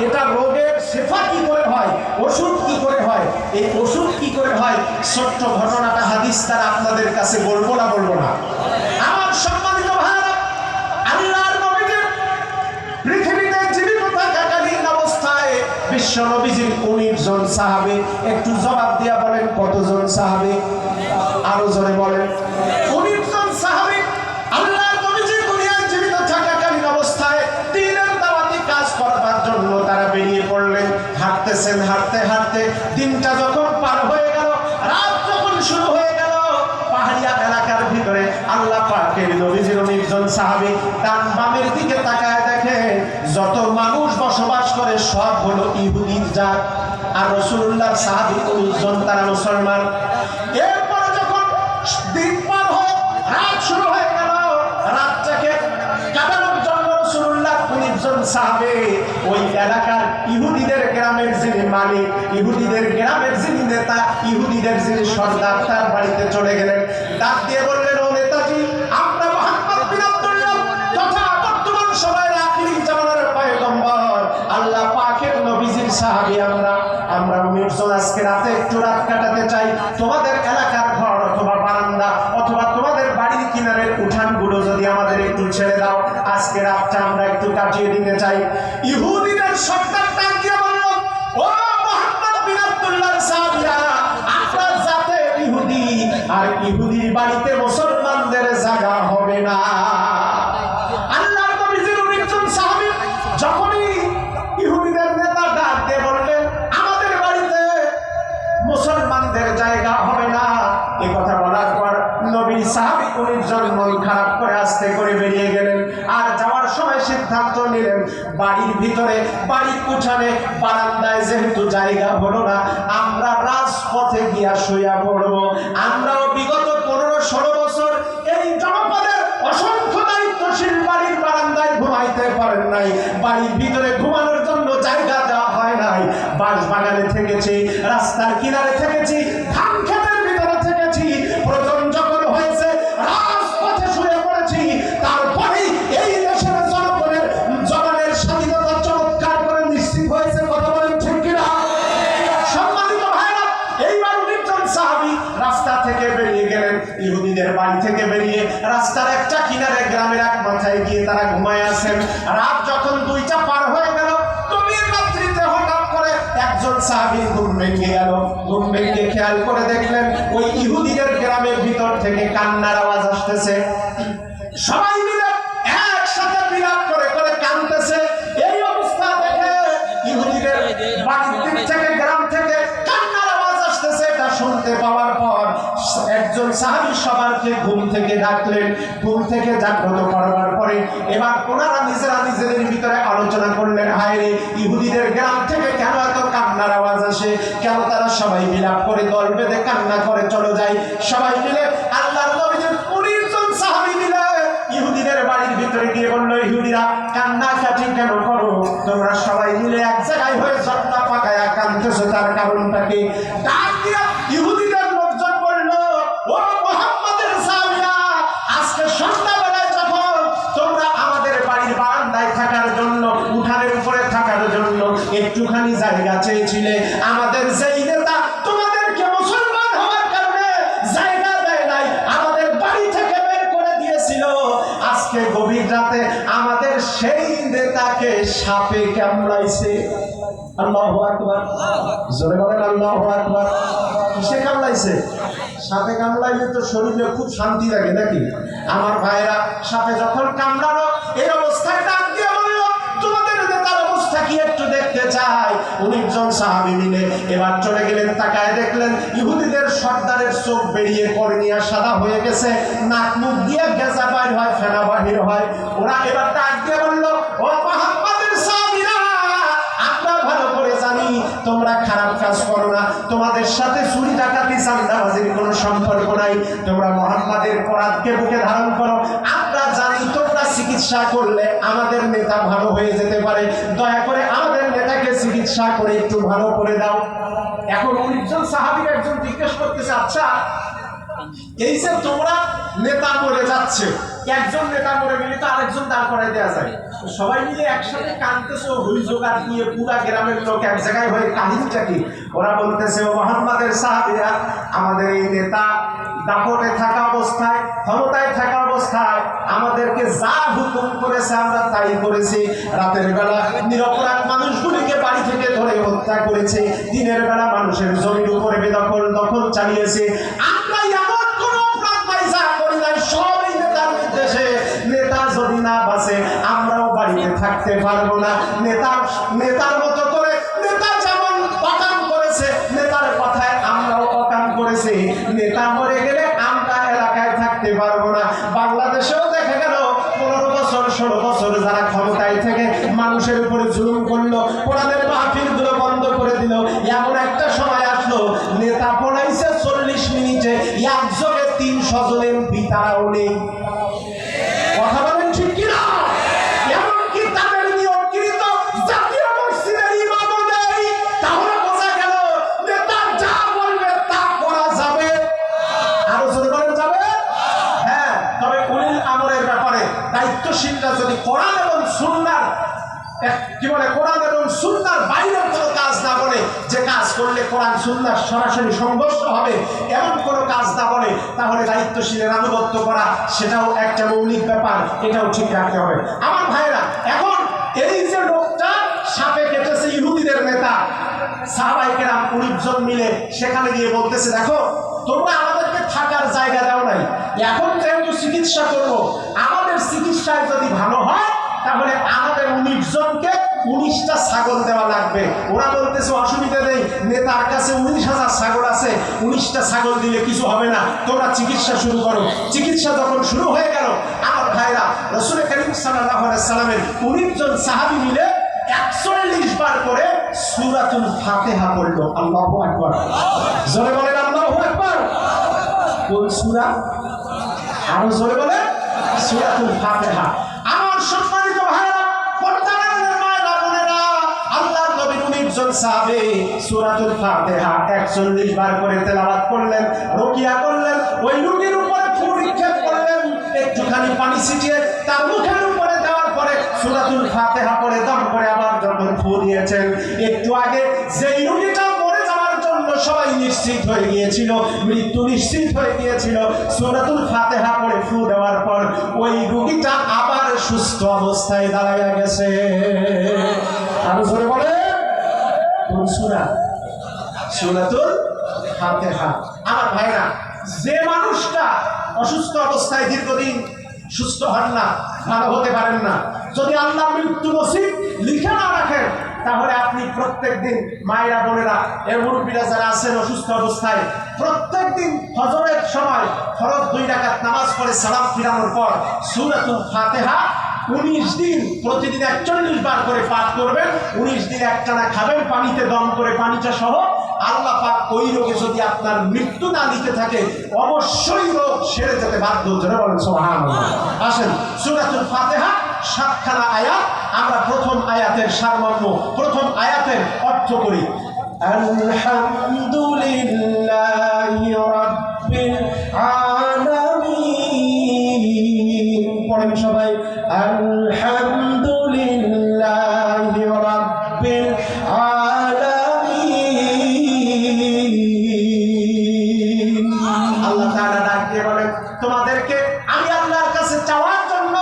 এটা রোগের শেফা কি করে হয়, ওষুধ কি করে হয়, এই ওষুধ কি করে হয়, ছোট্ট ঘটনাটা হাদিস তার আপনাদের কাছে বলবো না আমার সম্মানিত ভাইরা, আল্লাহর নবীকে পৃথিবীতে জীবিত থাকাকালীন অবস্থায় বিশ্ব নবীজির 19 জন সাহাবী, একটু জবাব দিয়া বলেন কতজন সাহাবী? আরো জোরে বলেন। 19 জন সাহাবী আল্লাহর নবীজির দুনিয়ায় জীবিত থাকাকালীন অবস্থায় দ্বীনের দাওয়াতি কাজ করবার জন্য তারা বেরিয়ে পড়লেন। হাঁটতেছেন, হাঁটতে হাঁটতে দিনটা যখন পার হয়ে গেল, রাত যখন শুরু হয়ে গেল, পাহাড়িয়া এলাকার ভিতরে আল্লাহ পাকের নবীজির 19 জন সাহাবী ডান বামের দিকে তাকায় দেখে যত মানুষ বসবাস করে সব হলো ইহুদির জাত, আর রাসূলুল্লাহর সাহাবী 19 জন তারা মুসলমান। এরপর যখন দিন পার হয়ে রাত শুরু হয়ে গেল, রাতটাকে কাটানোর জন্য রাসূলুল্লাহ 19 জন সাহাবী ওই এলাকার ইহুদিদের গ্রামের যিনি মালিক, ইহুদিদের গ্রামের যিনি নেতা, ইহুদিদের যিনি সর্দার, তার বাড়িতে চলে গেলেন। ডাক দিয়ে বললেন, ও নেতাজি, আমরা মুহাম্মদ বিন আব্দুল্লাহ তথা বর্তমান সময়ের আখিরি জামানার পয়গম্বর আল্লাহ পাকের নবীজির সাহাবী, আমরা 19 জন আজকে রাতে একটু রাত কাটাতে চাই। তোমাদের এলাকার ঘর অথবা বারান্দা অথবা তোমাদের বাড়ির কিনারের উঠানগুলো যদি আমাদের একটু ছেড়ে দাও, আজকে রাতটা আমরা একটু কাটিয়ে দিতে চাই। ইহুদিদের সর্দার ডাক দিয়ে বলল, ও মুহাম্মদ বিন আব্দুল্লাহর সাহাবীরা, আপনার জাতে ইহুদি, আর ইহুদির বাড়িতে মুসলমানদের জায়গা হবে না। আল্লাহর নবীজির 19 জন সাহাবী যখনই ইহুদিদের নেতা ডাক দিয়ে বললেন, আমাদের বাড়িতে মুসলমানদের জায়গা হবে না, এই কথা বলার পর নবীর সাহাবী 19 জন মন খারাপ করে আস্তে করে বেরিয়ে গেলেন। আর যাওয়ার সময় সিদ্ধান্ত নিলেন, বাড়ির ভিতরে, বাড়ির উঠানে, বারান্দায় যেহেতু জায়গা হলো না, আমরা রাজপথে গিয়া শুইয়া পড়বো। আমরাও বিগত 15-16 বছর এই জনপদের অসংখ্য দায়িত্বশীল বাড়ির বারান্দায় ঘুমাইতে পারেন নাই, বাড়ির ভিতরে ঘুমানোর জন্য জায়গা দেওয়া হয় নাই, বাঁশ বাগানে থেকেছি, রাস্তার কিনারে থেকেছি, ধান ক্ষেতের ভিতরে থেকেছি, প্রয়োজন যখন হয়েছে রাজপথে শুয়ে পড়েছি। তারপরেই এই দেশের জনগণের স্বাধীনতা চমৎকার করে নিশ্চিত হয়েছে। কথা বলেন ঠিক কিনা? সম্মানিত ভাইরা, এইবার 19 জন সাহাবী রাস্তা থেকে বেরিয়ে গেলেন, ইহুদিদের বাড়ি থেকে বেরিয়ে রাস্তার একটা কিনারে গ্রামের এক মাথায় গিয়ে তারা ঘুমায় আছেন। রাত যখন 2টা পার হয়ে গেল, গভীর রাত্রিতে হঠাৎ করে একজন সাহাবীর ঘুম ভেঙে গেল। ঘুম ভেঙে খেয়াল করে দেখলেন ওই ইহুদিদের গ্রামের ভিতর থেকে কান্নার আওয়াজ আসতেছে। সবাই মিলে একসাথে বিলাপ করে করে কাঁদতেছে। এই অবস্থা দেখে ইহুদিদের বাড়ির দিক থেকে, গ্রাম থেকে কান্নার আওয়াজ আসতেছে। এটা শুনতে পাওয়ার পর একজন সাহাবী সবাইকে ঘুম থেকে ডাকলেন। ঘুম থেকে জাগ্রত করবার পরে এবার ওনারা নিজেরা নিজেদের ভিতরে আলোচনা করলেন, হায় রে, ইহুদিদের গ্রাম থেকে কেন এত কান্নার আওয়াজ আসে, কেন তারা সবাই বিলাপ করে দল বেঁধে কান্না করে চলে যায়। সবাই মিলে আল্লাহর নবীর 19 জন সাহাবী মিলে ইহুদিদের বাড়ির ভিতরে গিয়ে বলল, ইহুদিরা কান্নাকাটি কেন করো? তোমরা সবাই মিলে এক জায়গায় হয়ে জটলা পাকায়া কাঁদতেছো, তার কারণটা কি? ডাক দিয়া ইহুদিদের লোকজন বলল, ও মুহাম্মদের সাহাবীরা, আজকে সন্ধ্যাবেলায় যখন তোমরা আমাদের বাড়ির বারান্দায় থাকার জন্য, উঠানের উপরে থাকার জন্য একটুখানি জায়গা চেয়েছিলে, আমাদের যেই নেতা তোমাদেরকে মুসলমান হওয়ার কারণে জায়গা দেয় নাই, আমাদের বাড়ি থেকে বের করে দিয়েছিল, আজকে গভীর রাতে আমাদের সেই নেতাকে সাপে কামড়াইছে। আল্লাহু আকবার, জোরে বলেন আল্লাহু আকবার। কিসে কামড়াইছে? সাপে কামড়াইলে তো শরীরে খুব শান্তি লাগে নাকি? আমার ভাইরা, সাপে যখন কামড়ানো, এই অবস্থায় ডাক দিয়ে বলল, তোমাদের নেতার অবস্থা কি একটু দেখতে চাই। 19 জন সাহাবী মিলে এবার চলে গেলেন। তাকায় দেখলেন ইহুদিদের সর্দারের চোখ বেরিয়ে কর্নিয়া সাদা হয়ে গেছে, নাক মুখ দিয়ে গেজা বাইর হয়, ফেনা বাহির হয়। ওরা এবার ডাক দিয়ে বলল, ও মুহাম্মদের সাহাবীরা, আমরা ভালো করে জানি তোমরা খারাপ কাজ করো না, তোমাদের সাথে চুরি ডাকাতি চাঁদাবাজির কোনো সম্পর্ক নাই, তোমরা মুহাম্মাদের পরাতকে বুকে ধারণ করো। আমরা জানি তোমরা চিকিৎসা করলে আমাদের নেতা ভালো হয়ে যেতে পারে, দয়া করে আমাদের নেতাকে চিকিৎসা করে একটু ভালো করে দাও। এখন 19 জন সাহাবী একজন জিজ্ঞেস করতেছে, আচ্ছা এই যে তোমরা নেতা মরে যাচ্ছে, একজন নেতা মরে গেলে তো আরেকজন দাঁড় করাই দেওয়া যায়, সবাই মিলে একসাথে কাঁদতেছে, হই জোগাড় দিয়ে পুরা গ্রামের লোক এক জায়গায় হয়ে কাহিনীটা কি? ওরা বলতেছে, ও মোহাম্মদের সাহাবীরা, আমাদের এই নেতা দাপটে থাকা অবস্থায়, ক্ষমতায় থাকা অবস্থায় আমাদেরকে যা হুকুম করেছে আমরা তাই করেছি। রাতের বেলা নিরপরাধ মানুষগুলিকে বাড়ি থেকে ধরে হত্যা করেছে, দিনের বেলা মানুষের জমির উপরে দখল চালিয়েছে। আমরা এমন কোন অপরাধ নাই যা করি নাই, সবই নেতার নির্দেশে। নেতা যদি না বাঁচে আমরাও বাড়িতে থাকতে পারবো না। নেতার মতো করে নেতা যেমন অকাম করেছে, নেতার কথায় আমরাও অকাম করেছি। নেতা মরে গেলে আমরা এলাকায় থাকতে পারবো না। বাংলাদেশেও দেখা গেল 15 বছর 16 বছর যারা ক্ষমতায় থেকে মানুষের উপরে জুলুম করলো, কোরআনের মাহফিলগুলো বন্ধ করে দিল। এমন একটা সময় আসলো, নেতা পড়াইছে 40 মিনিটে, একযোগে 300 জন এমপি তারাও নেই। কথা বলেন ঠিক কিনা? এমনকি তাদের নিয়োগকৃত জাতীয় মসজিদের ইমামও নেই। তাহলে বোঝা গেল নেতা যা বলবে তা করা যাবে। আরো জোরে বলেন যাবে? হ্যাঁ, তবে উলিল আমরের ব্যাপারে দায়িত্বশীলরা যদি কোরআন এবং সুন্নাহর কোরআন এবং সুন্নাহর বাইরের কোনো কাজ না বলে, যে কাজ করলে কোরআন সুন্নাহর সরাসরি সংঘর্ষ হবে এমন কোনো কাজ না বলে, তাহলে দায়িত্বশীলের আনুগত্য করা সেটাও একটা মৌলিক ব্যাপার, এটাও ঠিক রাখতে হবে। আমার ভাইরা, এখন এই যে লোকটা সাপে কেটেছে ইহুদিদের নেতা, সাহাবায়ে কেরাম 19 জন মিলে সেখানে গিয়ে বলতেছে, দেখো তোমরা আমাদেরকে থাকার জায়গা দাও নাই, এখন যেহেতু চিকিৎসা করবো, আমাদের চিকিৎসায় যদি ভালো হয় তাহলে আমাদের 19 জনকে 19টা ছাগল দেওয়া লাগবে। ওরা বলতেছে অসুবিধা নেই, নেতার কাছে 19,000 ছাগল আছে, 19টা ছাগল দিলে কিছু হবে না, তোমরা চিকিৎসা শুরু করো। চিকিৎসা যখন শুরু হয়ে গেল, আমার ভাইরা, রাসূল করিম সাল্লাল্লাহু আলাইহি সাল্লামের 19 জন সাহাবী মিলে 41 বার করে সূরাতুল ফাতিহা পড়লো। আল্লাহু আকবার, জোরে বলেন আল্লাহু আকবার। কোন সূরা? আরো জোরে বলেন, সূরাতুল ফাতিহা। আমার সম্মানিত ভাইরা, পর্দার মায়েরা বোনেরা, আল্লাহর নবীর 19 জন সাহাবী সূরাতুল ফাতিহা 41 বার করে তেলাওয়াত করলেন, রুকিয়া করলেন, ওই রোগীর উপরে ফু নিক্ষেপ করলেন, একটুখানি পানি ছিটিয়ে তার মুখের উপরে দেওয়ার পরে সূরাতুল ফাতিহা পড়ে দম করে আবার যখন ফু দিয়েছেন, একটু আগে যেই রোগীটা মরে যাওয়ার জন্য সবাই নিশ্চিত হয়ে গিয়েছিল, মৃত্যু নিশ্চিত হয়ে গিয়েছিল, সূরাতুল ফাতিহা পড়ে ফু দেওয়ার পর ওই রোগীটা আবার সুস্থ অবস্থায় দাঁড়ায়া গেছে। আরো জোরে বলে, কোন সূরা? সূরাতুল ফাতিহা। আমার ভাইরা, যে মানুষটা অসুস্থ অবস্থায় দীর্ঘদিন সুস্থ হন না, ভালো হতে পারেন না, যদি আল্লাহ মৃত্যু নসিব লিখে না রাখেন, তাহলে আপনি প্রত্যেক দিন, মায়েরা বোনেরা, এর মুরব্বীরা যারা আছেন অসুস্থ অবস্থায়, প্রত্যেক দিন ফজরের সময় ফরজ 2 রাকাত নামাজ পড়ে সালাম ফিরানোর পর সূরাতুল ফাতিহা 19 দিন প্রতিদিন 41 বার করে পাঠ করবেন। 19 দিন একটানা খাবেন পানিতে দম করে, পানিটা সহ। আল্লাহ পাক ওই রোগে যদি আপনার মৃত্যু না লিখে থাকে, অবশ্যই রোগ সেরে যেতে বাধ্য। জোরে বলেন সুবহানাল্লাহ। আসেন, সূরাতুল ফাতিহা 7খানা আয়াত, আমরা প্রথম আয়াতের সারমর্ম, প্রথম আয়াতের অর্থ করি। আলহামদুলিল্লাহি রাব্বিল আলামিন। পড়েন সবাই, আলহামদুলিল্লাহি রাব্বিল আলামিন। আল্লাহ তাআলা ডাক দিয়ে বলেন, তোমাদেরকে আমি আল্লাহর কাছে চাওয়ার জন্য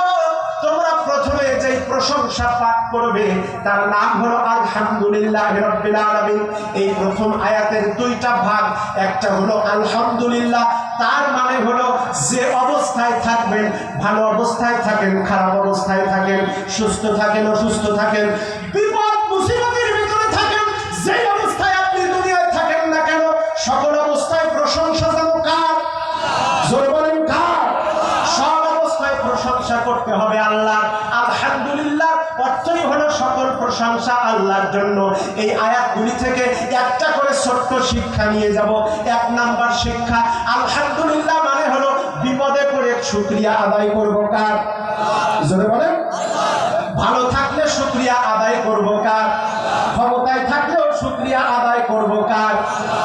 তোমরা প্রথমে যে প্রশংসা পাঠ করবে তার নাম হলো আলহামদুলিল্লাহি রাব্বিল আলামিন। এই প্রথম আয়াতের 2টা ভাগ, একটা হলো আলহামদুলিল্লাহ, তার মানে হলো যে অবস্থায় থাকবেন, ভালো অবস্থায় থাকেন, খারাপ অবস্থায় থাকেন, সুস্থ থাকেন, অসুস্থ থাকেন, বিপদ মুসিবতের ভিতরে থাকেন, যে অবস্থায় আপনি দুনিয়ায় থাকেন না কেন, সকল অবস্থায় প্রশংসা যেন কার? জোরে বলেন কার? সব অবস্থায় প্রশংসা করতে হবে আল্লাহ। আলহামদুলিল্লাহ অর্থই হলো সকল প্রশংসা আল্লাহর জন্য। এই আয়াতগুলি থেকে একটা করে ছোট্ট শিক্ষা নিয়ে যাব। 1 নাম্বার শিক্ষা, আলহামদুলিল্লাহ মানে হলো বিপদে পড়ে শুকরিয়া আদায় করব কার? জোরে বলেন। ভালো থাকলে শুকরিয়া আদায় করব কার? ক্ষমতায় থাকলেও শুকরিয়া আদায় করব কার?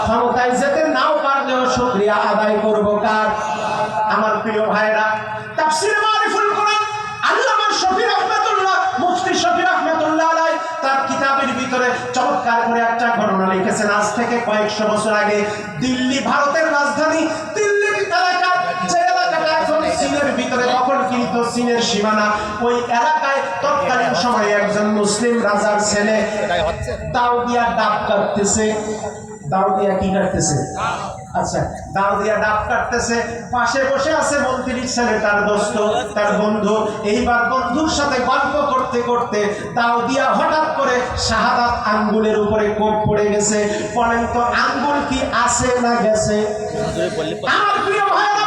ক্ষমতায় যেতে নাও পারলেও শুকরিয়া আদায় করব কার? আমার প্রিয় ভাইরা, তাফসীরে মারিফুল কোরআন আল্লামা শফি রহমাতুল্লাহ ভিতরে চমৎকার করে একটা ঘটনা লিখেছেন। আজ থেকে কয়েকশো বছর আগে দিল্লি, ভারতের রাজধানী দিল্লির এলাকা, যে এলাকাটা এখন চীনের ভিতরে দখলকৃত, চীনের সীমানা, ওই এলাকায় তৎকালীন সময়ে একজন মুসলিম রাজার ছেলে দাও দিয়া ডাব কাটতেছে। দাও দিয়া কি কাটতেছে? আচ্ছা, দাও দিয়া ডাব কাটতেছে। পাশে বসে আছে মন্ত্রীর ছেলে, তার দোস্ত, তার বন্ধু। এইবার বন্ধুর সাথে গল্প করতে করতে দাও দিয়া হঠাৎ করে শাহাদাত আঙ্গুলের উপরে কোপ পড়ে গেছে। বলেন তো আঙ্গুল কি আছে না গেছে? আমার প্রিয় ভাইরা,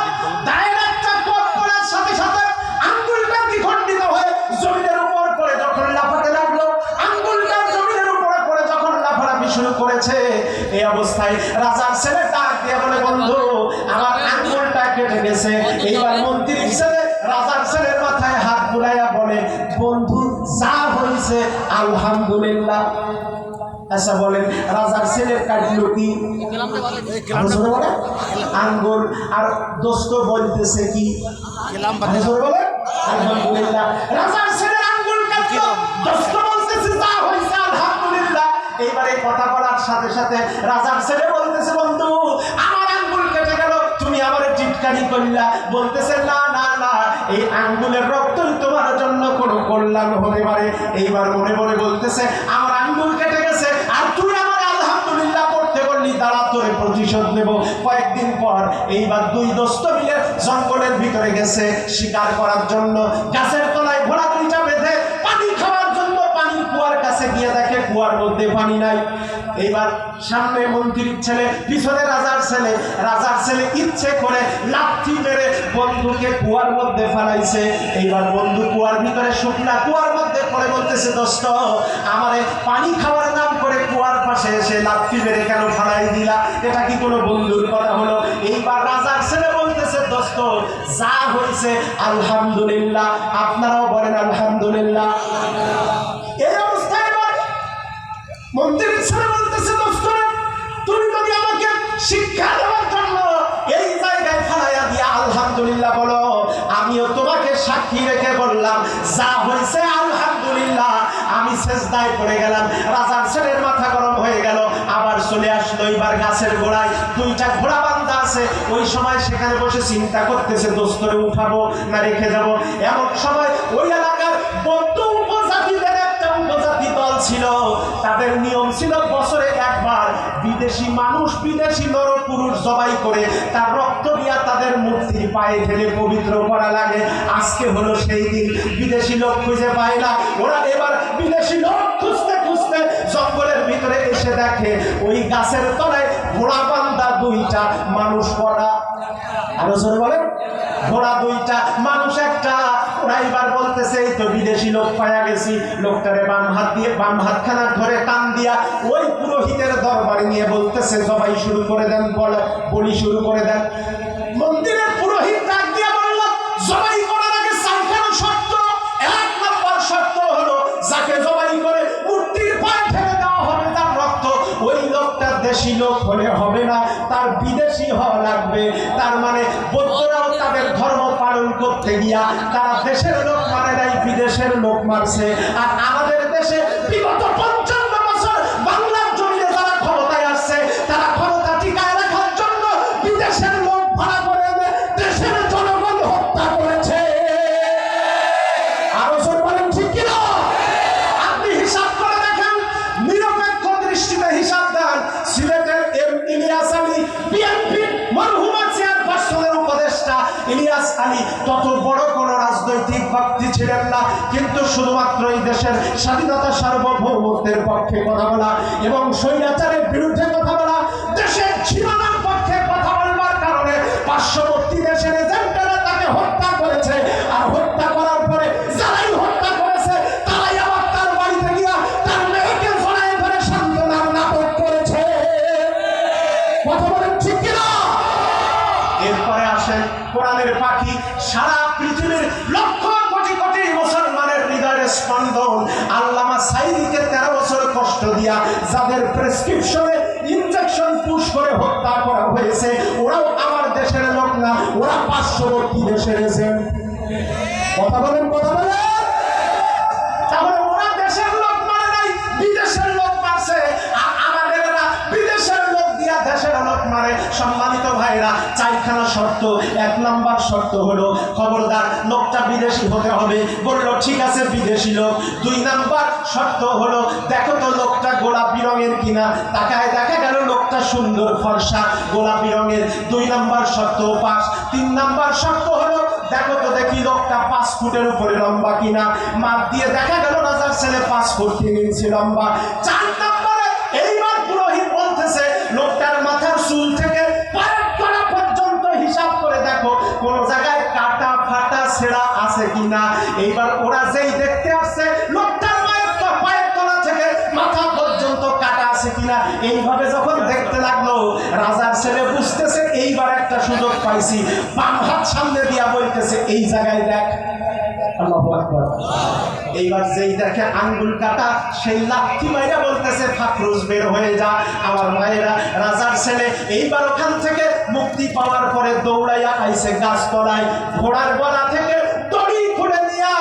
ডাইরেক্টটা কোপ পড়ার সাথে সাথে আঙ্গুলটা দ্বিখণ্ডিত হয়ে জমিনের উপর পড়ে যখন লাফাতে লাগলো, আঙ্গুলটা জমিনের উপরে পড়ে যখন লাফালাফি শুরু করেছে, এই অবস্থায় রাজার ছেলে ডাক দিয়ে বলে, বন্ধু আমার আঙ্গুলটা কেটে গেছে। এইবার মন্ত্রীর ছেলে রাজার ছেলের মাথায় হাত বুলাইয়া বলে, বন্ধু যা হয়েছে আলহামদুলিল্লাহ। আচ্ছা বলেন, রাজার ছেলের কাটলো কি? আঙ্গুল। আর দোস্ত বলতেছে কি? আলহামদুলিল্লাহ। রাজার ছেলের আঙ্গুল কাটলো, দোস্ত বলতেছে যা হয়েছে আলহামদুলিল্লাহ। এইবারে কথা বলার সাথে সাথে রাজার ছেলে বলতেছে, বন্ধু আমার আঙ্গুল কেটে গেল, তুমি আমারে টিটকারি করলা। বলতেছে না না না, এই আঙ্গুলের রক্তই তোমার জন্য কোনো কল্যাণ হতে পারে। এইবার মনে মনে বলতেছে, আমার আঙ্গুল কেটে গেছে আর তুই আমার আলহামদুলিল্লাহ করতে বললি, দাঁড়া তোরে প্রতিশোধ নেব। কয়েকদিন পর এইবার দুই দোস্ত মিলে জঙ্গলের ভিতরে গেছে শিকার করার জন্য। গাছের তলায় ঘোড়া দুইটা বেঁধে পানি খাওয়ার জন্য পানির কুয়ার কাছে গিয়ে দেখে কুয়ার মধ্যে পানি নাই। এইবার সামনে মন্ত্রীর ছেলে, পিছনে রাজার ছেলে। রাজার ছেলে ইচ্ছে করে লাথি মেরে বন্ধুকে কুয়ার মধ্যে ফেলাইছে। এইবার বন্ধু কুয়ার ভিতরে, শুকনা কুয়ার মধ্যে পড়ে বলতেছে, দোস্ত আমারে পানি খাওয়ার নাম করে কুয়ার পাশে এসে লাথি মেরে কেন ফেলাই দিলা? এটা কি কোনো বন্ধুর কথা হলো? এইবার রাজার ছেলে বলতেছে, দোস্ত যা হয়েছে আলহামদুলিল্লাহ। আপনারাও বলেন আলহামদুলিল্লাহ। এই অবস্থায় মন্ত্রীর ছেলে বলতেছে, দোস্ত তুমি যদি আমাকে শিক্ষা দেওয়ার জন্য এই জায়গায় ফেলাইয়া দিয়া আলহামদুলিল্লাহ বলো, আমিও তোমাকে সাক্ষী রেখে বললাম যা হয়েছে আলহামদুলিল্লাহ। আমি সেজদায় পড়ে গেলাম। রাজার ছেলের মাথা গরম হয়ে গেল, আবার চলে আসলো। এইবার গাছের গোড়ায় দুইটা ঘোড়া বান্ধা আছে। ওই সময় সেখানে বসে চিন্তা করতেছে, দোস্তরে উঠাবো না রেখে যাব। এমন সময় ওই এলাকার বৌদ্ধ উপজাতিদের একটা উপজাতি দল ছিল। তাদের নিয়ম ছিল বছরে একবার বিদেশি মানুষ, বিদেশি নর পুরুষ জবাই করে তার রক্ত দিয়া তাদের মূর্তির পায়ে ঢেলে পবিত্র করা লাগে। আজকে হলো সেই দিন। বিদেশি লোক খুঁজে পায় না। ওরা এবার বিদেশি লোক খুঁজতে খুঁজতে জঙ্গলের ভিতরে এসে দেখে ওই গাছের তলায় ঘোড়া বান্ধা দুইটা মানুষ পড়া। আরো জোরে বলেন, ঘোড়া দুইটা মানুষ একটা। ওরা এবার বলতেছে, এই তো বিদেশি লোক পাওয়া গেছি। লোকটারে বাম হাত দিয়ে, বাম হাতখানা ধরে টান দিয়া ওই পুরোহিতের দরবারে নিয়ে বলতেছে, জবাই শুরু করে দেন, বলি শুরু করে দেন। মন্দিরের পুরোহিত ডাক দিয়া বলল, জবাই করার আগে চারখানা শর্ত। এক নম্বর শর্ত হলো, যাকে জবাই করে মূর্তির পায়ে ঠেলে দেওয়া হবে তার রক্ত, ওই লোকটা দেশি লোক হলে হবে না, তার বিদেশি হওয়া লাগবে। তার মানে বৌদ্ধরাও তাদের ধর্ম পালন করতে গিয়া তারা দেশের লোক মানে নাই, বিদেশের লোক মারছে। আর আমাদের দেশে বিগত 55 বছর বাংলার জমিনে যারা ক্ষমতায় আসছে, তারা ক্ষমতা টিকায় রাখার জন্য বিদেশের লোক ভাড়া করে দেশের জনগণ হত্যা করেছে। আরো জোর বলেন ঠিক কিনা? আপনি হিসাব করে দেখেন, নিরপেক্ষ দৃষ্টিতে হিসাব দেন। সিলেটের ইলিয়াস আলী, বিএনপি মরহুমা চেয়ারপারসনের উপদেষ্টা ইলিয়াস আলী তত বড় কোন রাজনৈতিক ব্যক্তি ছিলেন না, কিন্তু শুধুমাত্র এই দেশের স্বাধীনতা সার্বভৌমত্বের পক্ষে কথা বলা এবং স্বৈরাচারের বিরুদ্ধে কথা বলা, দেশের সীমানার পক্ষে কথা বলবার কারণে পার্শ্ববর্তী দেশের এজেন্টরা তাকে হত্যা করেছে। আর হত্যা করার পরে যারাই হত্যা করেছে তারাই আবার তার বাড়িতে গিয়া তার মেয়েকে জড়ায় ধরে সান্ত্বনার নাটক করেছে। কথা বলেন ঠিক কিনা? এরপরে আসেন কোরআনের পাখি, সারা পৃথিবীর লক্ষ কোটি কোটি মুসলমানের হৃদয়ের স্পন্দন। আল্লামা সাইদিকে 13 বছর কষ্ট দিয়া যাদের প্রেসক্রিপশনে ইনজেকশন পুশ করে হত্যা করা হয়েছে, ওরাও আমার দেশের লোক না, ওরা পার্শ্ববর্তী দেশের এজেন্ট। কথা বলেন, কথা বলেন। তাহলে ওরা দেশের লোক মানে নাই, বিদেশের লোক সম্মানিত ভাইরা, চারখানা শর্ত। 1 নাম্বার শর্ত হলো খবরদার লোকটা বিদেশি হতে হবে। বললো ঠিক আছে বিদেশি লোক। 2 নাম্বার শর্ত হলো দেখো তো লোকটা গোলাপি রঙের কিনা, তাকায় দেখা গেল লোকটা সুন্দর ফর্সা গোলাপি রঙের। 2 নাম্বার শর্ত পাস। 3 নাম্বার শর্ত হলো দেখো তো দেখি লোকটা 5 ফুটের উপরে লম্বা কিনা, মাপ দিয়ে দেখা গেল রাজার ছেলে 5 ফুট 3 ইঞ্চি লম্বা। 4 নাম্বারে এইবার পুরোহিত বলতেছে লোকটার মাথার চুল থেকে পায়ের তলা পর্যন্ত হিসাব করে দেখো কোন জায়গায় কাটা ফাটা ছেঁড়া আছে কিনা। এইবার ওরা যেই দেখতে আসছে লোকটার পায়ের তলা থেকে মাথা পর্যন্ত কাটা আছে কিনা, এইভাবে যখন দেখতে লাগলো রাজার ছেলে বুঝতেছে এইবার একটা সুযোগ পাইছি। বাম হাত সামনে দিয়া বলতেছে এই জায়গায় দেখ। আল্লাহু আকবার। এইবার যেই দেখে আঙ্গুল কাটা সেই লাথি মাইরা বলতেছে ফাকরুজ বের হয়ে যা। আমার মায়েরা, রাজার ছেলে এইবার ওখান থেকে মুক্তি পাওয়ার পরে দৌড়াইয়া আইছে গাছতলায়, ঘোড়ার গলা থেকে দড়ি খুলে দিয়া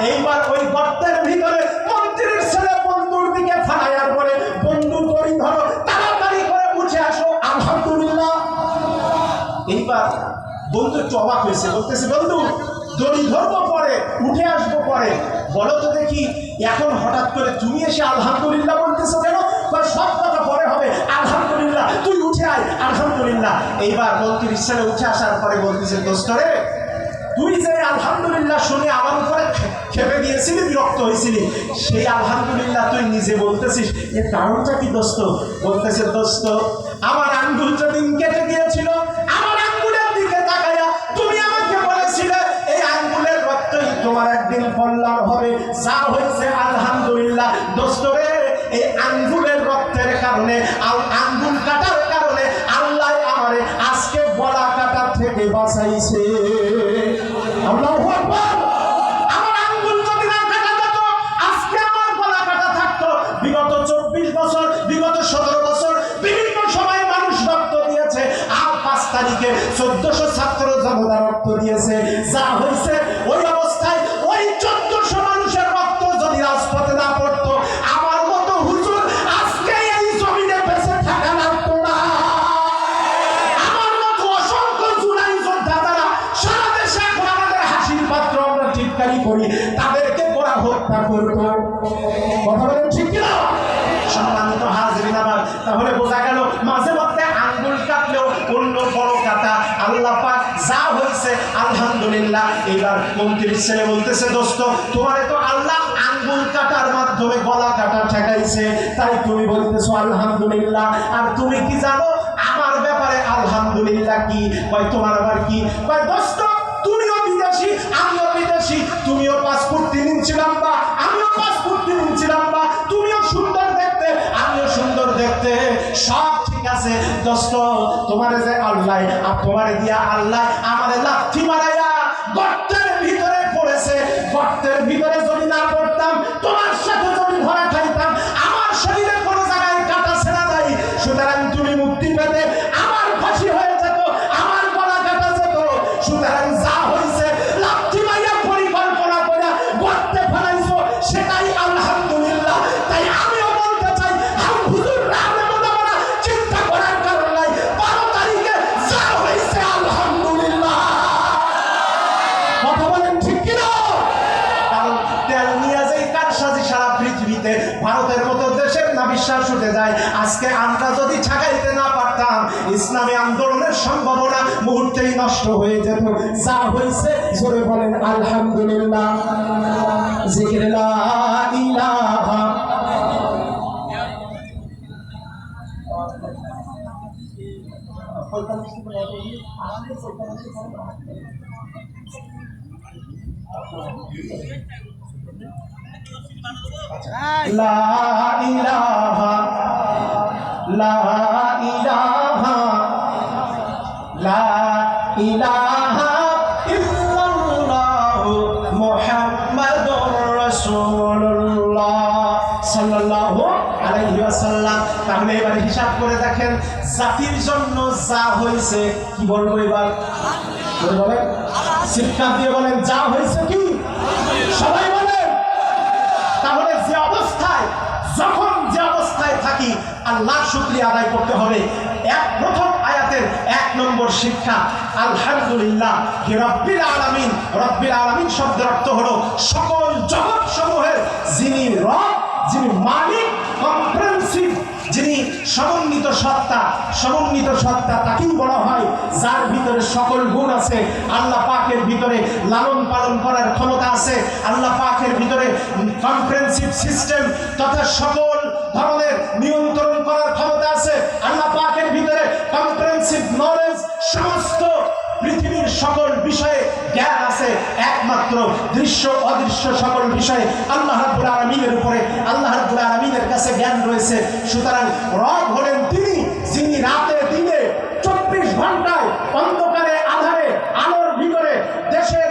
এইবার ওই গর্তের ভিতরে মন্ত্রীর ছেলে বন্ধুর দিকে ফালাইয়ার পরে বন্ধু দড়ি ধরো, তাড়াতাড়ি করে উঠে আসো। আলহামদুলিল্লাহ। এইবার বন্ধু একটু অবাক হয়েছে, বলতেছে বন্ধু দড়ি ধরবো পরে, উঠে আসবো পরে, বলো তো দেখি এখন হঠাৎ করে তুমি এসে আলহামদুলিল্লাহ বলতেছো কেন? সব কথা পরে হবে, আলহামদুলিল্লাহ তুই উঠে আয়। আলহামদুলিল্লাহ। এইবার মন্ত্রীর ছেলে উঠে আসার পরে বলতেছে দোস্ত রে, তুই যে আলহামদুলিল্লাহ শুনে আমার উপরে খেপে দিয়েছিলি, বিরক্ত হয়েছিলি, সেই আলহামদুলিল্লাহ তুই নিজে বলতেছিস, এর কারণটা কি দোস্ত? বলতেছে দোস্ত আমার আঙ্গুলটা দিন কেটে গিয়েছিল, আমার আঙ্গুলের দিকে তাকাইয়া তুমি আমাকে বলেছিলে এই আঙ্গুলের রক্তই তোমার একদিন কল্যাণ হবে। যা হয়েছে আলহামদুলিল্লাহ। দোস্ত রে, এই আঙ্গুলের রক্তের কারণে, আঙ্গুল কাটার কারণে আল্লাহ আমারে আজকে গলা কাটার থেকে বাঁচাইছে। আল্লাহু আকবার। আমার আঙ্গুল যদি না কাটা যেত আজকে আমার গলা কাটা থাকতো। বিগত 24 বছর, বিগত 17 বছর বিভিন্ন সময় মানুষ রক্ত দিয়েছে। আর 5 তারিখে 1400 ছাত্র জনতা রক্ত দিয়েছে। যা হয়েছে ওই অবস্থায় ওই 1400 মানুষের রক্ত যদি রাজপথে না পড়তো, আমার মতো হুজুর আজকে এই জমিনে বেঁচে থাকা লাগতো না। আমার মতো অসংখ্য জুলাই যোদ্ধা যারা সারা দেশে এখন আমাদের হাসির পাত্র আমরা টিটকারি করি, তাদেরকে ওরা হত্যা করতো। কথা বলেন ঠিক কিনা? সম্মানিত হাজিরিন আমার, তাহলে বোঝা গেল মাঝে মধ্যে আঙ্গুল কাটলেও অন্য বড় কাটা আল্লাহ পাক যা হয়েছে আলহামদুলিল্লাহ। এইবার মন্ত্রীর ছেলে বলতেছে দোস্ত তোমারে তো আল্লাহ আঙ্গুল কাটার মাধ্যমে গলা কাটা ঠেকাইছে, তাই তুমি বলতেছো আলহামদুলিল্লাহ। আর তুমি কি জানো আমার ব্যাপারে আলহামদুলিল্লাহ কি? কয় তোমার আবার কি? কয় দোস্ত তুমিও বিদেশি আমিও বিদেশি, তুমিও 5 ফুট 3 ইঞ্চি লম্বা আমিও 5 ফুট 3 ইঞ্চি লম্বা, তুমিও সুন্দর দেখতে আমিও সুন্দর দেখতে, সব ঠিক আছে দোস্ত। তোমারে যে আল্লাহ আর তোমারে দিয়া আল্লাহ আমারে লাথি মারাইয়া গর্তের ভিতরে পড়েছে, গর্তের ভিতরে যদি না পড়তাম, তোমার সাথে যদি ধরা খাইতাম, আমার শরীরে কোনো জায়গায় কাটা ছেঁড়া নাই, সুতরাং তুমি মুক্তি পেতে আমার ফাঁসি হয়ে যেত, আমার গলা কাটা যেত। সুতরাং যা হয়েছে লাথি মাইয়া পরিকল্পনা করে গর্তে ফেলাইছো, সেটাই আলহামদুলিল্লাহ। তাই আমিও বলতে চাই হুজুর রামে মোদাবারা চিন্তা করার কারণ নাই, 12 তারিখে যা হয়েছে আলহামদুলিল্লাহ। কথা বলেন ঠিক কিনা? কারণ তেল নিয়ে যে কারসাজি সারা পৃথিবীতে, ভারতের মতো দেশের না বিশ্বাস উঠে যায়। আজকে আমরা যদি ঠেকাইতে না পারতাম, ইসলামী আন্দোলনের সম্ভাবনা মুহূর্তেই নষ্ট হয়ে যেত। যা হয়েছে জোরে বলেন আলহামদুলিল্লাহ। জিকির লা ইলাহা লা ইলাহা লা ইলাহা লা ইলাহা ইল্লাল্লাহু মুহাম্মাদুর রাসূলুল্লাহ সাল্লাল্লাহু আলাইহি ওয়াসাল্লাম। তাহলে এবার হিসাব করে দেখেন জাতির জন্য যা হয়েছে, কি বলবো এবার? বলেন চিৎকার দিয়ে বলেন যা হয়েছে কি? সবাই বলেন। তাহলে যে অবস্থায়, যখন যে অবস্থায় থাকি আল্লাহর শুকরিয়া আদায় করতে হবে। প্রথম আয়াতের 1 নম্বর শিক্ষা আলহামদুলিল্লাহ হি রাব্বিল আলামিন। রাব্বিল আলামিন শব্দের অর্থ হলো সকল জগৎ সমূহের যিনি রব, যিনি মালিক, কম্প্রেহেনসিভ, যিনি সমন্বিত সত্তা। সমন্বিত সত্তা তাকেই বলা হয় যার ভিতরে সকল গুণ আছে। আল্লাহ পাকের ভিতরে লালন পালন করার ক্ষমতা আছে। আল্লাহ পাকের ভিতরে কম্প্রেহেনসিভ সিস্টেম তথা সকল ধরনের নিয়ন্ত্রণ করার ক্ষমতা আছে। আল্লাহ পাকের ভিতরে কম্প্রেহেনসিভ নলেজ, সমস্ত পৃথিবীর সকল বিষয়ে জ্ঞান আছে। একমাত্র দৃশ্য অদৃশ্য সকল বিষয়ে আল্লাহ রাব্বুল আলামিনের উপরে, আল্লাহ রাব্বুল আলামিনের কাছে জ্ঞান রয়েছে। সুতরাং রব হলেন তিনি যিনি রাতে দিনে 24 ঘন্টায় অন্ধকারে আধারে আলোর ভিতরে দেশের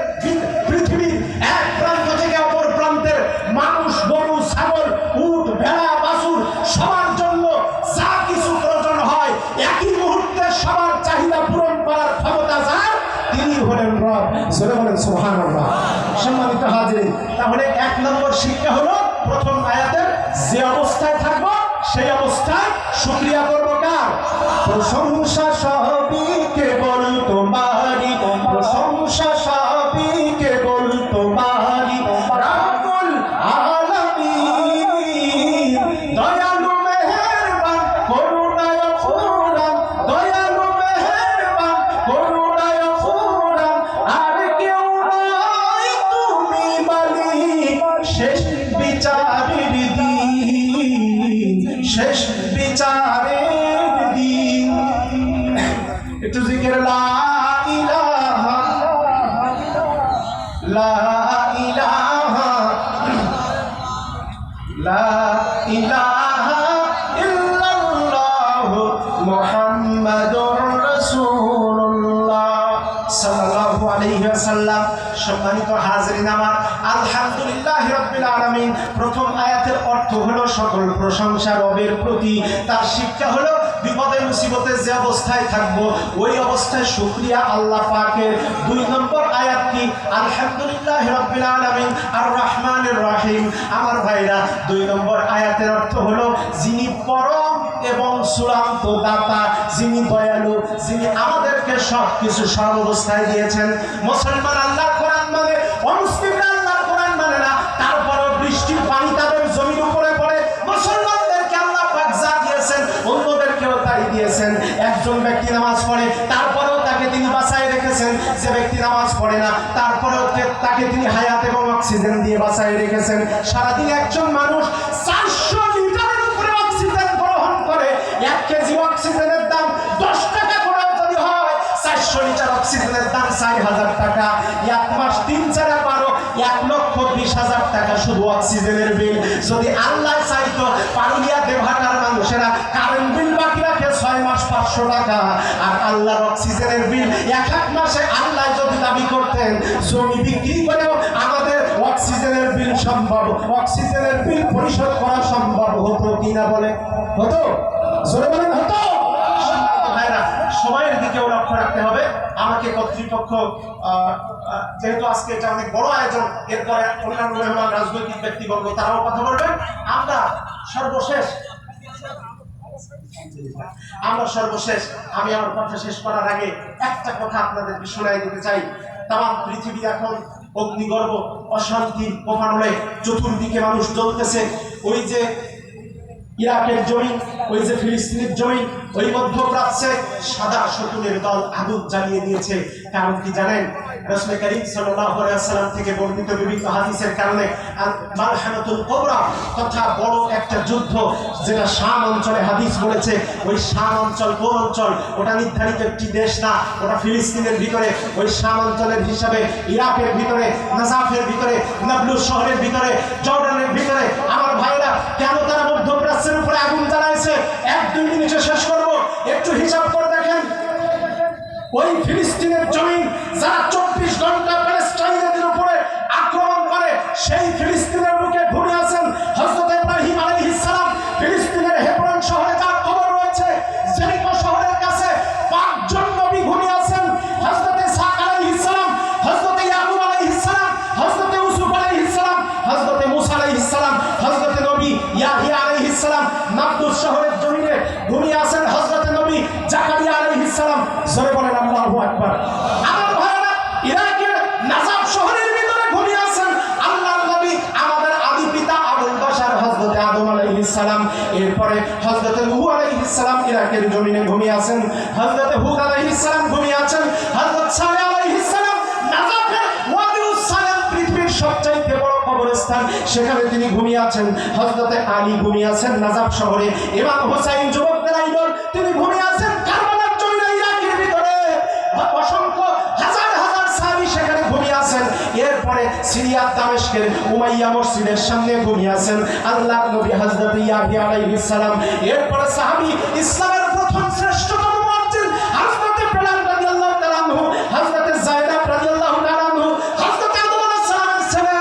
পৃথিবীর এক প্রান্ত থেকে অপর প্রান্তের মানুষ, গরু, ছাগল, উট, ভেড়া, বাছুর সবার জন্য যা কিছু প্রয়োজন হয় একই মুহূর্তে সবার চাহিদা পূরণ করার ক্ষমতা যার, তিনি হলেন রব। জোরে বলেন সুবহানাল্লাহ। সম্মানিত হাজিরিন, তাহলে 1 নম্বর শিক্ষা হলো প্রথম আয়াতের যে অবস্থায় থাকবো সেই অবস্থায় শুকরিয়া করবো কার? প্রশংসা সবই কেবল তোমারই, প্রশংসা সবই কেবল তোমারই, রাব্বুল আলামিন। দয়ালু মেহেরবান করুণায় ফুরান, দয়ালু মেহেরবান করুণায় ফুরান, আর কেউ নয় তুমি মালিক, শেষ বিচারের দিন, শেষ বিচারের দিন। একটু জিকির লা ইলাহা, লা ইলাহা, লা ইলাহা ইল্লাল্লাহু মুহাম্মাদুর রাসূলুল্লাহ সাল্লাল্লাহু আলাইহি ওয়াসাল্লাম। সম্মানিত হাজিরিন আমার, আলহামদুলিল্লাহ রাব্বিল আলামিন প্রথম আয়াতের অর্থ হলো সকল প্রশংসা রবের প্রতি। তার শিক্ষা হলো বিপদে মুসিবতে যে অবস্থায় থাকবো ওই অবস্থায় শুকরিয়া আল্লাহ পাকের। 2 নম্বর আয়াত কি? আলহামদুলিল্লাহ রাব্বিল আলামিন আর রহমানির রহিম। আমার ভাইরা, 2 নম্বর আয়াতের অর্থ হলো যিনি পরম এবং চূড়ান্ত দাতা, যিনি দয়ালু, যিনি আমাদেরকে সব কিছু সব অবস্থায় দিয়েছেন। মুসলমান আল্লাহর কোরআন মানে, অমুসলিমরা আল্লাহর কোরআন মানে না, তারপরও বৃষ্টির পানি তাদের জমির উপরে পড়ে। মুসলমানদেরকে আল্লাহ পাক যা দিয়েছেন অন্যদেরকেও তাই দিয়েছেন। একজন ব্যক্তি নামাজ পড়ে তারপরেও তাকে তিনি বাঁচায় রেখেছেন, যে ব্যক্তি নামাজ পড়ে না তারপরেও তাকে তিনি হায়াত এবং অক্সিজেন দিয়ে বাঁচায় রেখেছেন। সারাদিন একজন মানুষ 400 লিটারের উপরে অক্সিজেন গ্রহণ করে। 1 কেজি অক্সিজেনের দাম 10 টাকা করে যদি হয়, 400 লিটার অক্সিজেনের দাম 4000 টাকা। 1 মাস 3 4 12 1,20,000 টাকা শুধু অক্সিজেনের বিল। যদি আল্লাহ চাইতো পারুলিয়া দেবহাটার মানুষেরা কারেন্ট বিল বাকি রাখে 6 মাস 500 টাকা, আর আল্লাহর অক্সিজেনের বিল এক মাসে আল্লাহ যদি দাবি করতেন জমি বিক্রি করেও আমাদের অক্সিজেনের বিল সম্ভব, অক্সিজেনের বিল পরিশোধ করা সম্ভব হতো কিনা বলে? হতো? জোরে বলেন হতো? সময়ের দিকেও লক্ষ্য রাখতে হবে। আমাকে কর্তৃপক্ষ, যেহেতু আজকে এটা অনেক বড় আয়োজন, এরপরে অন্যান্য মেহমান রাজনৈতিক ব্যক্তিবর্গ তারাও কথা বলবেন। আমরা সর্বশেষ আমি আমার কথা শেষ করার আগে একটা কথা আপনাদেরকে শোনাই দিতে চাই। তাম পৃথিবী এখন অগ্নিগর্ভ, অশান্তির কোফানলে, চতুর্দিকে মানুষ জ্বলতেছে। ওই যে ইরাকের জমি, ওই যে ফিলিস্তিনের জমি, ওই মধ্যপ্রাচ্যে সাদা শকুনের দল আগুন জ্বালিয়ে দিয়েছে। কারণ কি জানেন? রাসূল করিম সাল্লাল্লাহু আলাইহি ওয়াসাল্লাম থেকে বর্ণিত বিভিন্ন হাদিসের কারণে মালহামাতুল কুবরা তথা বড় একটা যুদ্ধ, যেটা শাম অঞ্চলে হাদিস বলেছে। ওই শাম অঞ্চল কোন অঞ্চল? ওটা নির্ধারিত একটি দেশ না, ওটা ফিলিস্তিনের ভিতরে। ওই শাম অঞ্চলের হিসাবে ইরাকের ভিতরে, নাজাফের ভিতরে, নাবলুস শহরের ভিতরে, জর্ডানের ভিতরে। আমার ভাইরা, কেন তারা মধ্যপ্রাচ্যের উপরে আগুন জ্বালাইছে? 1-2 মিনিটে শেষ করব। একটু হিসাব করে দেখেন, ওই ফিলিস্তিনের জমি যারা 24 ঘন্টা প্যালেস্টাইনদের উপরে আক্রমণ করে, সেই ফিলিস্তিনের বুকে ঘুরে আছেন হযরত ইব্রাহিম আলাইহিস সালাম। ফিলিস্তিনের হেব্রন শহরে যার খবর রয়েছে, জেরিকো শহরের কাছে 5 জন নবী ঘুরে আছেন। হযরত ইসহাক আলাইহিস সালাম, হযরত ইয়াকুব আলাইহিস সালাম, হযরত ইউসুফ আলাইহিস সালাম, হযরত মুসা আলাইহিস সালাম, হযরত নবী ইয়াহইয়া আলাইহিস সালাম নাবলুস শহরের জমিনে ঘুমিয়ে আছেন হযরত নবী জাকারিয়া আলাইহিস সালাম। জোরে বলেন আল্লাহু আকবার। আমার ভাইরা, ইরাকের নাজাফ শহরের ভিতরে ঘুমিয়ে আছেন আল্লাহর নবী, আমাদের আদি পিতা আবুল বাশার হযরত আদম আলাইহিস সালাম। এরপরে হযরত নূহ আলাইহিস সালাম ইরাকের জমিনে ঘুমিয়ে আছেন, হযরত হুদ আলাইহিস সালাম ঘুমিয়ে আছেন, হযরত সালেহ আলাইহিস সালাম নাজাফের ওয়াদিউস সালাম পৃথিবীর সবচাইতে বড় কবরস্থান, সেখানে তিনি ঘুমিয়ে আছেন। হযরত আলী ঘুমিয়ে আছেন নাজাফ শহরে। ইমাম হোসাইন যুবকদের আইডল, তিনি ঘুমিয়ে আছেন কারবালার জমিনে ইরাকের ভিতরে। অসংখ্য হাজার হাজার সাহাবী সেখানে ঘুমিয়ে আছেন। এরপরে সিরিয়ার দামেস্কের উমাইয়া মসজিদের সামনে ঘুমিয়ে আছেন আল্লাহর নবী হযরত ইয়াহইয়া আলাইহিস সালাম। এরপরে সাহাবী, ইসলামের প্রথম শ্রেষ্ঠতম মুয়াজ্জিন হযরত বেলাল রাদিয়াল্লাহু তাআলা আনহু, হযরত যায়েদ রাদিয়াল্লাহু তাআলা আনহু, হযরত আদম আলাইহিস সালামের ছেলে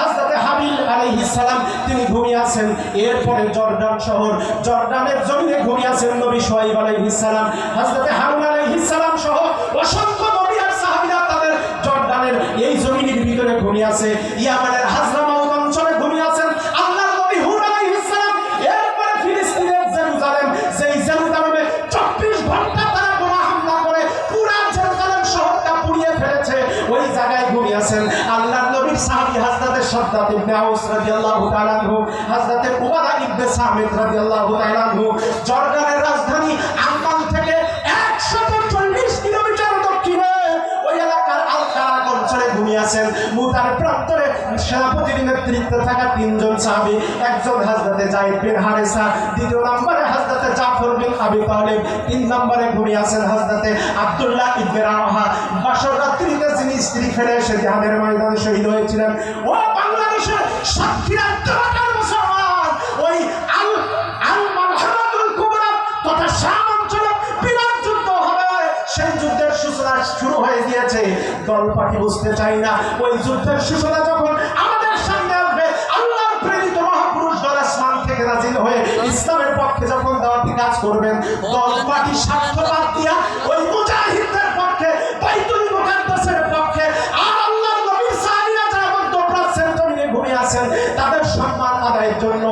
হযরত হাবিল আলাইহিস সালাম, তিনি ঘুমিয়ে আছেন। এরপরে জর্ডান শহর, জর্ডানের জমিনে ঘুমিয়ে আছেন নবী শুআইব আলাইহিস সালাম, হযরত হারুন আলাইহিস সালাম সহ অসংখ্য নবী আর সাহাবীরা তাদের জর্ডানের এই জমিনের ভিতরে ঘুমিয়ে আছে। ইয়ামানের হাজরামাউত অঞ্চলে ঘুমিয়ে আছেন আল্লাহর নবী হুদ আলাইহিস সালাম। এরপরে ফিলিস্তিনের জেরুজালেম, যেই জেরুজালেমে 24 ঘন্টা তারা বোমা হামলা করে পুরো জেরুজালেম শহরটা পুড়িয়ে ফেলেছে, ওই জায়গায় ঘুমিয়ে আছেন আল্লাহর নবীর সাহাবী হযরত শাদ্দাদ ইবনে আউস রাদিয়াল্লাহু তাআলা আনহু, হযরত উবাদা ইবনে সামিত রাদিয়াল্লাহু তাআলা আনহু। জর্ডানের রাজধানী আম্মান থেকে 140 কিলোমিটার দক্ষিণে ওই এলাকার আল-কারাক অঞ্চলে ঘুমিয়ে আছেন। মুতার প্রান্তরে সেনাপতির নেতৃত্বে থাকা 3 জন সাহাবী, একজন হযরত যায়েদ বিন হারেসা, দ্বিতীয় নম্বরে হযরত জাফর বিন আবি তালিব, 3 নম্বরে ঘুমিয়ে আছেন হযরত আব্দুল্লাহ ইবনে রাওয়াহা। বাসর রাত্রিতে যিনি স্ত্রী ফেলে এসে জিহাদের ময়দানে শহীদ হয়েছিলেন। ও বাংলাদেশের সাক্ষীরা ঢাকার মুসলমান, ওই আল মালহামাতুল কুবরা তথা শাম অঞ্চলে বিরাট যুদ্ধ হবে, সেই যুদ্ধের সূচনা শুরু হয়ে গিয়েছে। দল পার্টি বুঝতে চাই না, ওই যুদ্ধের সূচনা যখন আমাদের সামনে আসবে, আল্লাহর প্রেরিত মহাপুরুষ দল আসমান থেকে নাজিল হয়ে ইসলামের পক্ষে যখন দাওয়াতি কাজ করবেন, দল পার্টি স্বার্থ বাদ দিয়া ওই মুজাহিদদের পক্ষে, বাইতুল মুকাদ্দাসের পক্ষে, আর আল্লাহর নবীর সাহাবীরা যারা মধ্যপ্রাচ্যের জমিনে ঘুমিয়ে আছেন, তাদের সম্মান আদায়ের জন্য